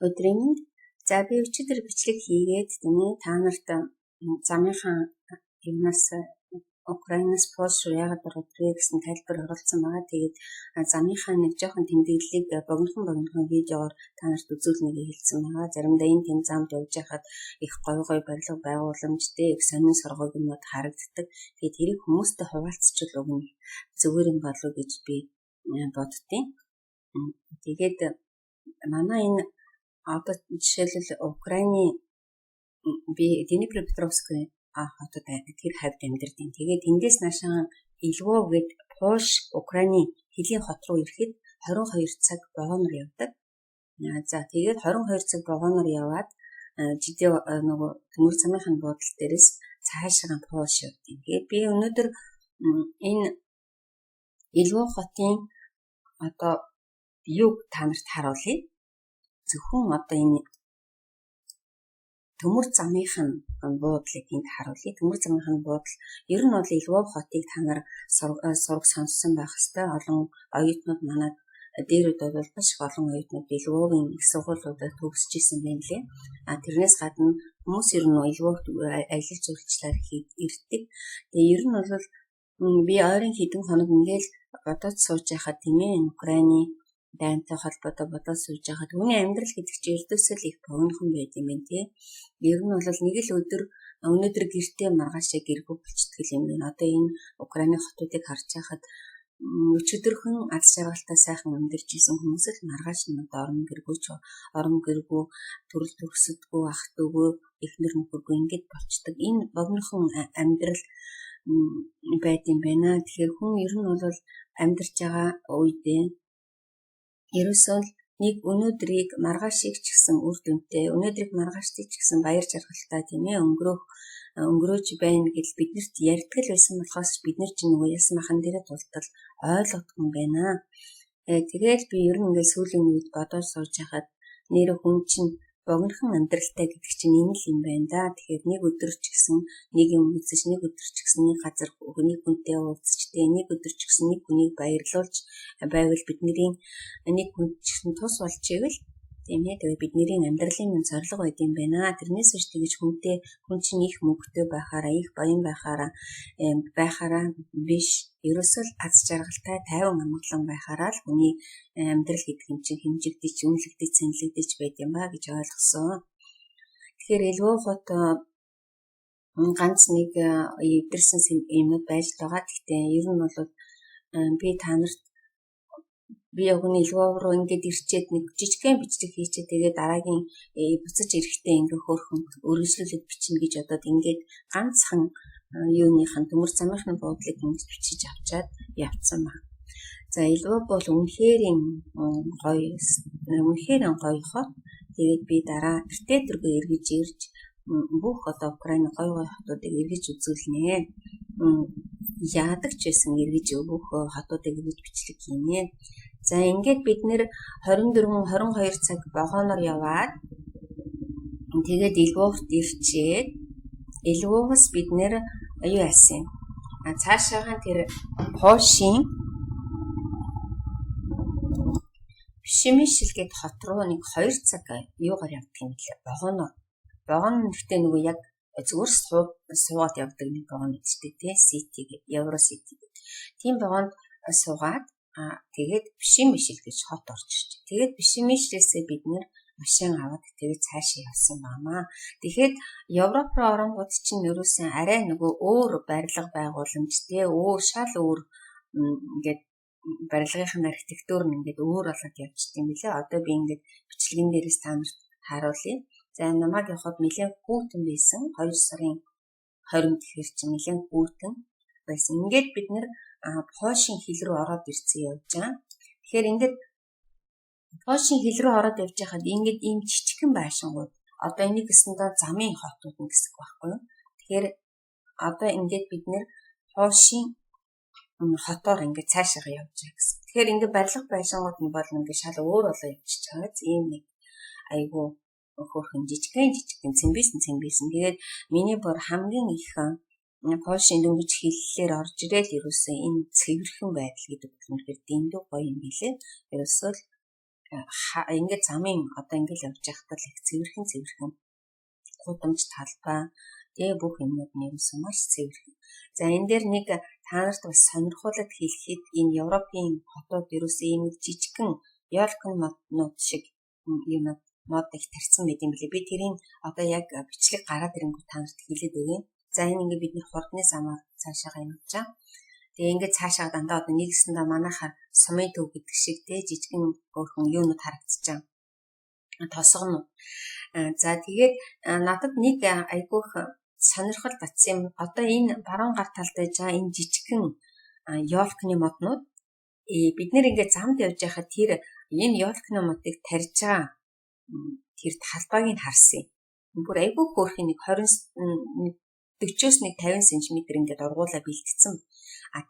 Өдрийн мэнд. За би өчигдөр бичлэг хийгээд та нарт замынхаа юмнаас Украинаас Польш руу яагаад орвэ гэсэн тайлбар оруулсан байгаа. Тэгээд замынхаа нэг жоохон тэмдэглэлийг богинохон видеоор та нарт үзүүлнэ гэж хэлсэн байгаа. Заримдаа энэ тэм замд явж байхад их гоё барилга байгууламжтэй их сонин соргой юмнууд харагддаг. Тэгээд тэрийг хүмүүстэй хуваалцчихвал өгнө зүгээр юм болов уу гэж би боддیں۔ Тэгээд манай энэ одоо жишээлбэл Украины би Днепропетровская хотод тэр хавьд амьдардаг. Тэгээд эндээс наашаа Львов гээд Польш, Украины хэлийн хот руу ирэхэд 22 цаг вагоноор явдаг. За тэгээд 22 цаг вагоноор яваад жидээ нөгөө төмөр замынхаа буудлын дээрээс цаашаа Польш явдаг. Тэгээд би өнөөдөр энэ Львов хотын одоо юг та нарт харуулъя. Зөвхөн одоо энэ төмөр замынхаа буудлыг энд харуулъя. Төмөр замынхаа буудал ер нь бол Львов хотыг та нар сураг сонссон байх хэвээр. Олон оюутнууд манад дээрүүд бол маш их олон оюутнууд Львовын их сургуулиудад төгсөж исэн байна лээ. Тэрнээс гадна хүмүүс ер нь Львовт аялал жуулчлал ирдэг. Тэгээ ер нь бол би ойрын хэдэн хоног ингээл бодоод сууж байхад тийм ээ Украины дайнтай холбоотой бодоод сууж байхад түүний амьдрал гэдэг чинь ердөөсөө л их богинохон байд юм байна тий. Ер нь бол нэг л өнөөдөр гэртээ маргаашаа гэргүү болчихдаг юм байна. Одоо энэ Украины хотуудыг харж байхад өчигдөрхөн аз жаргалтай сайхан амьдарч исэн хүмүүс л маргааш нь орон гэргүү төрөл төгсөдгөө ах дүүгөө эхнэр нөхөргөө ингэж болчдөг. Энэ богинохон амьдрал байд юм байна. Тэгэхээр хүн ер нь бол амьдарч байгаа үедээ ерөөсөө нэг өнөөдрийг маргаашийг ч гэсэн үр дүнтэй, өнөөдрийг маргааштай ч гэсэн баяр жаргалтай тийм ээ өнгөрөөж байна гэж биднэрт ярьдаг л байсан болохоос бид нар чинь нөгөө ясан махан дээрээ тултал ойлгодог юм байна. Тэгээд би ер нь ингээд сүүлийн үед бодож сууж байхад нэр хүн чинь богинохон амьдралтай гэдэг чинь энэ л юм байна да. Тэгэхээр нэг өдөр ч гэсэн нэг юм үзэж, нэг өдөр ч гэсэн нэг газар нэг хүнтэй уулзч, нэг өдөр ч гэсэн нэг хүнийг баярлуулж байвал бидний нэг хүн ч гэсэн тус болж ивэл тийм ээ. Тэгээд бидний амьдралын минь зорилго байд юм байна. Тэрнээс биш тэгэж хүн чинь их мөнгөтэй байхаараа, их баян байхаараа биш. Ерөөсөө л аз жаргалтай 50 амгалан байхаараа л хүний амьдрал гэдэг юм чинь хэмжигдэж, үнэлэгдэж, цэнэлэгдэж байд юм ба гэж ойлгосон. Тэгэхээр Львов хот ганц нэг эвдэрсэн юмуд байж байгаа. Гэхдээ ер нь бол би та нарт би өгний Львов руу ингээд ирчээд нэг жижигхэн бичлэг хийчээ. Тэгээд дараагийн буцаж ирэхдээ ингээ хөөрхөн өргөжлүүлээд бичнэ гэж бодоод ингээд ганцхан юуныхан төмөр замынхын буудлыг ингэж бичиж авчаад явцсан байна. За Львов бол үнэхээр гоё хот. Тэгээд би дараа тэртээ эргэж ирж бүх одоо Украины гоё хотуудыг эргэж үзүүлнэ. Яадаг ч байсан эргэж бүх хотуудыг эргэж бичлэг хийнэ. За ингээд бид нэр 24-22 цаг вагоноор яваад тэгээд Львовт ирчээд Львовоос бид нэр юу яасан? Цаашаахан тэр Польшийн Пшемишл гээд хот руу нэг 2 цаг юугаар явдаг юм лээ. Вагон гэхдээ нөгөө яг зүгээр суугаад явдаг нэг вагон үстэй тий Сити гээд Евро Сити гээд. Тийм вагонд суугаад тэгээд Пшемишл гэж хот орж ирж. Тэгээд Пшемишлээсээ бид нэр машин аваад тэгээд цаашаа явсан баамаа. Тэгэхээр Европ руу оронгууд чинь ерөөсөн арай нөгөө өөр барилга байгууламжтэй, шал өөр ингээд барилгын архитектур нь ингээд өөр болоод явчихсан юм билээ. Одоо би ингээд бичлэгэн дээрээс та нарт харуулъя. За намайг явахад нэлээд хүүтэн байсан. 2 сарын 20 тэгэхээр чинь нэлээд хүүтэн байсан. Ингээд бид нэр Польшийн хил рүү ороод ирсэн явж байгаа. Тэгэхээр ингээд Польшийн хил рүү ороод явж байхад ингээд ийм жижигхэн байшингууд одоо энийг гэсэндээ замын хотууд нь гэсэн байхгүй юу. Тэгэхээр одоо ингээд бид нэр Польшийн хотоор ингээд цаашаа явж байгаа гэсэн. Тэгэхээр ингээд барилга байшингууд нь бол ингээд шал өөр болоо явчихж байгаа. Ийм нэг айгүй хөөрхөн жижигхэн цэмбийсэн. Тэгээд миний бүр хамгийн их Польшийн дөнгөж хэллэлээр орж ирэл ерөөсөө энэ цэвэрхэн байдал гэдэг үнэхээр дэндүү гоё юм билээ. Ерөөсөө ингээд замын одоо ингээд явж байхдаа л их цэвэрхэн гудамж талбай тэгээ бүх юмуд нэрсэн маш цэвэрхэн. За энэ дээр нэг та нарт бас сонирхуулаад хэлэхэд энэ Европын хотууд ерөөсөө ийм жижигхэн ёлкон моднууд шиг юм мод их тарьсан байт юм билээ. Би тэрийн одоо яг бичлэг гараад ирэнгүүт та нарт хэлээд өгье. За энэ ингээд бидний хурдны замаар цаашаа явж байгаа. Тэгээ ингээд цаашаа дандаа одоо нэгсэндээ манайхаар сумын төв гэдэг шиг те жижигхэн өөрхөн юунууд харагдчихаг. Тосгонууд. За тэгээд надад нэг айгүйх сонирхол татсан юм. Одоо энэ баруун гар талд байж байгаа энэ жижигхэн ёлкны моднууд бид нэр ингээд замд явж байхад тэр энэ ёлкны модыг тарьж байгаа тэр талбайг нь харсан. Бүр айгүй хөөрхий нэг 40-с нэг 50 см ингээд ургуулаа бэлтгэсэн.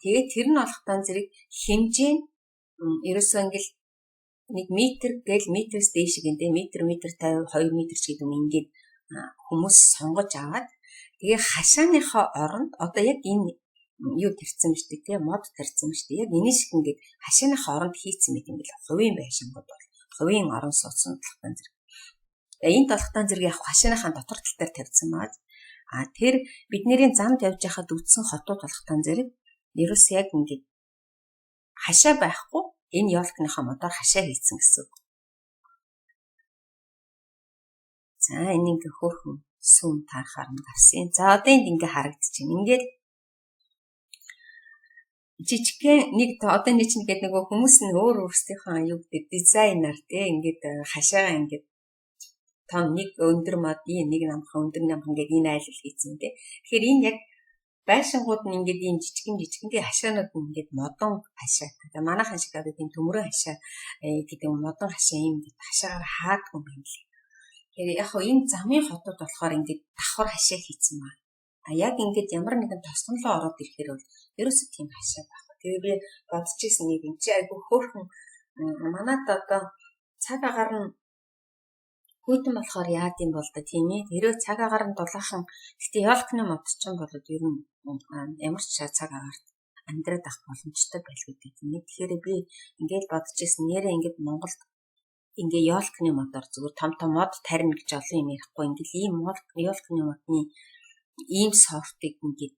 Тэгээд тэр нь болохтой зэрэг хэмжээ нь ерөөсөө ингээл 1 метр гэл метрээс дээш гэнтэй метр 50 2 метр ч гэдэг юм ингээд хүмүүс сонгож аваад тэгээ хашааныхаа оронд одоо яг энэ юу тэрсэн биш үү те мод тэрсэн биш үү яг энэ шиг ингээд хашааныхаа оронд хийцэн мэт юм бэл хувийн байшингууд бол хувийн орон сууцсан талхтан зэрэг. Энэ талхтан зэрэг яг хашааныхаа дотор тал дээр тавьсан маад тэр бидний замд явж байхад үтсэн хотууд талхтан зэрэг ерөөс яг ингээд хашаа байхгүй энэ ёлкныхоо модоор хашаа хийцэн гэсэн. За энэ ингээ хөөрхөн сүм тарахаар нь гарсан. За одоо энд ингээ харагдчихэв. Ингээд жижигхэн нэг одоо нэг чинь гэдэг нөгөө хүмүүс нь өөр өөрсдийнхөө юу гэдэг дизайнер тий ингээд хашаагаа ингээд том нэг өндөр мод нэг намхан өндөр намхан гэдэг энэ айлал хийцэн тий. Тэгэхээр энэ яг байшингууд нь ингээд ийм жижигэн тий хашаанууд нь ингээд модон хашаа. Тэгээ манайхан шиг одоо тийм төмөрөө хашаа гэдэг модон хашаа ийм хашаагаар хаадгүй юм байна лээ. Тэгээ яг хоо энэ замын хотод болохоор ингээд давхар хашаа хийцэн маа. Яг ингээд ямар нэгэн тосгонлоо ороод ирэхээр бол ерөөсөө тийм хашаа байхгүй. Тэгээ би бодчихсон нэг юм чи айгүй хөөрхөн манайд одоо цаг агаар нь хүйтэн болохоор яад юм бол да тийм ээ. Тэрөө цаг агаар нь дулаахан гэтээ ёлкны мод ч юм болоод ер нь ямар ч цаг агаарт амьдраад ах боломжтой байл гэдэг юм. Тэгэхээр би ингээд бодчихсон нэрээ ингээд Монголд ингээ ёлкны модоор зүгээр том мод тарина гэж олон юм ярихгүй ингээл ийм ёлкны модны ийм софтыг ингээд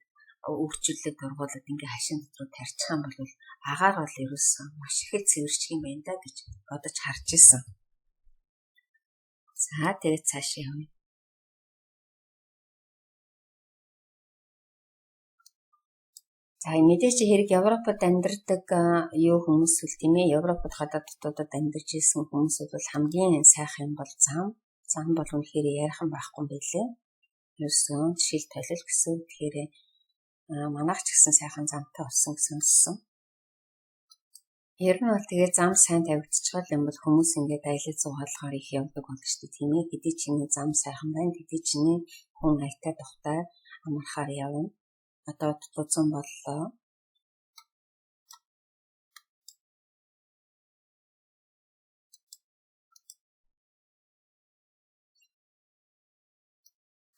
өөрчлөлөд ургуулад ингээ хашийн дотроо тарьчих юм бол агаар бол ерөөсөн маш их цэвэрчих юм байна да гэж бодож харж ирсэн. За тэгээд цаашаа явъя. За мэдээж хэрэг Европод амьдардаг юу хүмүүс үл тийм ээ Европод гадаад дотоодод амьдарч ирсэн хүмүүсүүд бол хамгийн сайхан юм бол зам бол үнэхээр ярихан байхгүй юм байлээ. Ерөөсөн жишээл толил гэсэн тэгэхээр манайх ч гэсэн сайхан замтай болсон гэсэн сонссон. Ер нь бол тэгээ зам сайн тавигдчихвал юм бол хүмүүс ингээд аялал зугаалгаар их явдаг болно шүү дээ тийм ээ. Хэдий чиний зам сайхан байна, хэдий чиний хүн айтай тухтай амархаар явна. Одоо тузан боллоо.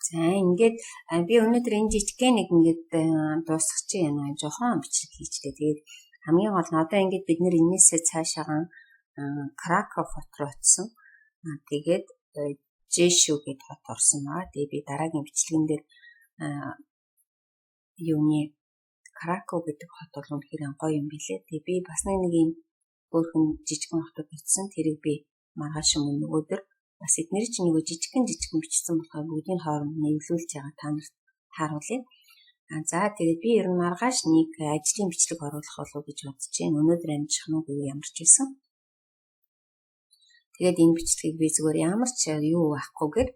За ингээд би өнөөдөр энэ жижигхэн нэг ингээд дуусгах чинь яана жоохон бичлэг хийчихлээ. Тэгээд хамгийн гол нь одоо ингээд бид нэр энээсээ цаашаагаан Краков хот руу очсон. Тэгээд Жэшүү гэд хот орсон маа. Тэгээд би дараагийн бичлэгэн дээр юуны Краков гэдэг хот бол үнэхээр гоё юм билээ. Тэгээ би бас нэг юм өөрхөн жижигхэн хотод очсон. Тэрийг би маргааш өмнө нөгөөдөр бас эднэр чинь нөгөө жижигхэн бичсэн болохоор бүгдийн хооронд нэвлүүлж байгаа та нарт харуулъя. За тэгээд би ер нь маргааш нэг ажлын бичлэг оруулах болов гэж бодож байна. Өнөөдөр амжих нь үгүй ямар ч байсан. Тэгээд энэ бичлэгийг би зүгээр ямар ч юу авахгүйгээр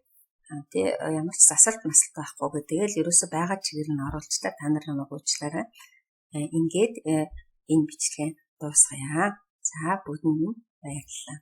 тэгээ ямар ч засалт масалт байхгүй. Тэгэл ерөөсө байгаа чигээр нь оруулчлаа та нар намайг уучлаарай. Ингээд энэ бичлэгээ дуусгая. За бүгдэнд баярлалаа.